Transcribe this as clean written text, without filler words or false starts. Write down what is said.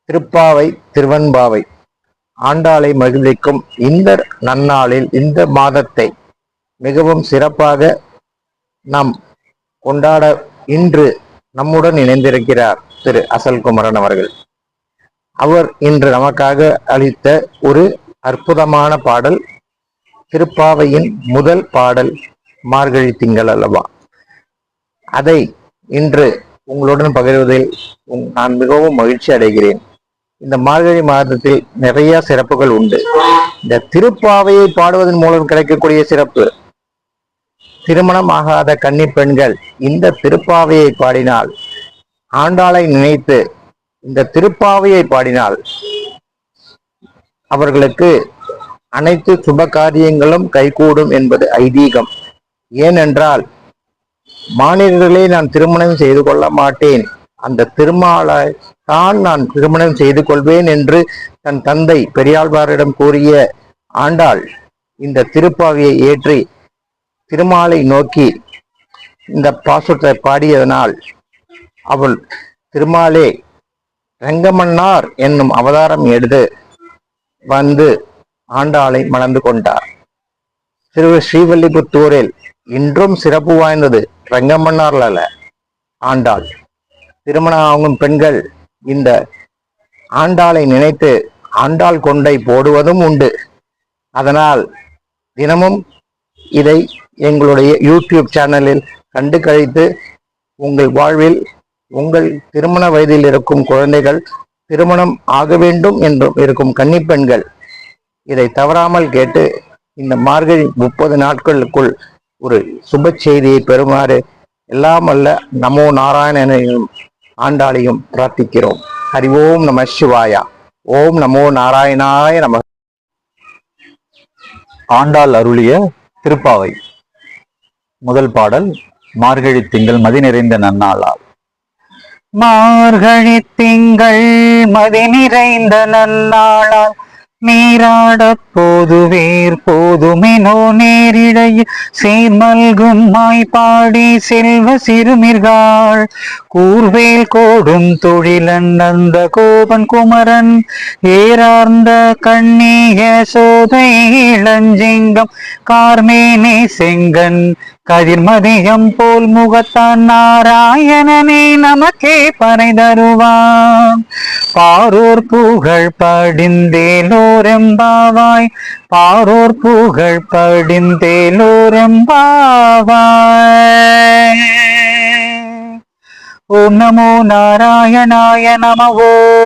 திருப்பாவை திருவன்பாவை ஆண்டாளை மகிழ்விக்கும் இந்த நன்னாளில் இந்த மாதத்தை மிகவும் சிறப்பாக நாம் கொண்டாட இன்று நம்முடன் இணைந்திருக்கிறார் திரு அசல் குமரன் அவர்கள். அவர் இன்று நமக்காக அளித்த ஒரு அற்புதமான பாடல், திருப்பாவையின் முதல் பாடல் மார்கழி திங்கள் அல்லவா. அதை இன்று உங்களுடன் பகிர்வதில் நான் மிகவும் மகிழ்ச்சி அடைகிறேன். இந்த மார்கழி மாதத்தில் நிறைய சிறப்புகள் உண்டு. இந்த திருப்பாவையை பாடுவதன் மூலம் கிடைக்கக்கூடிய சிறப்பு, திருமணம் ஆகாத கன்னி பெண்கள் இந்த திருப்பாவையை பாடினால், ஆண்டாளை நினைத்து இந்த திருப்பாவையை பாடினால் அவர்களுக்கு அனைத்து சுப காரியங்களும் கைகூடும் என்பது ஐதீகம். ஏனென்றால் மாநிலர்களே நான் திருமணம் செய்து கொள்ள மாட்டேன், அந்த திருமாலை தான் நான் திருமணம் செய்து கொள்வேன் என்று தன் தந்தை பெரியாழ்வாரிடம் கூறிய ஆண்டாள் இந்த திருப்பாவையை ஏற்றி திருமாலை நோக்கி இந்த பாசுரத்தை பாடியதனால் அவள் திருமாலே ரங்கமன்னார் என்னும் அவதாரம் எடுத்து வந்து ஆண்டாளை மணந்து கொண்டார். ஸ்ரீவில்லிபுத்தூரில் இன்றும் சிறப்பு வாய்ந்தது ரங்கமன்னார்ல அல்ல, ஆண்டாள். திருமணம் ஆகும் பெண்கள் இந்த ஆண்டாளை நினைத்து ஆண்டாள் கொண்டை போடுவதும் உண்டு. அதனால் தினமும் இதை எங்களுடைய யூடியூப் சேனலில் கண்டு கழித்து உங்கள் வாழ்வில் உங்கள் திருமண வயதில் இருக்கும் குழந்தைகள் திருமணம் ஆக வேண்டும் என்றும் இருக்கும் கன்னிப்பெண்கள் இதை தவறாமல் கேட்டு இந்த மார்கழி 30 நாட்களுக்குள் ஒரு சுப செய்தியை பெறுமாறு எல்லாம் அல்ல நமோ நாராயணனையும் ஆண்டாளையும் பிரார்த்திக்கிறோம். ஹரி ஓம் நம சிவாயா. ஓம் நமோ நாராயணாய நம. ஆண்டாள் அருளிய திருப்பாவை முதல் பாடல் மார்கழி திங்கள் மதி நிறைந்த நன்னாளால். மார்கழி திங்கள் மதி நிறைந்த நன்னாளால் நீராட போதுவேர் போதுமெனோ நேரிடையில் சீர்மல்கும் மாய்பாடி செல்வ சிறுமிர்கள் கூர்வேல் கோடும் தொழிலன் அந்த கோபன் குமரன் ஏறார்ந்த கண்ணிய சோதை இளஞ்சிங்கம் கார்மேனே செங்கன் கதிர்மதியம் போல் முகத்தான் நாராயணனே நமக்கே பறை தருவான். பாரோர் புகழ் படிந்தேலோரெம்பாவாய், பாரோர் புகழ் படிந்தேலோரெம்பாவாய். ஓம் நமோ நாராயணாய நம.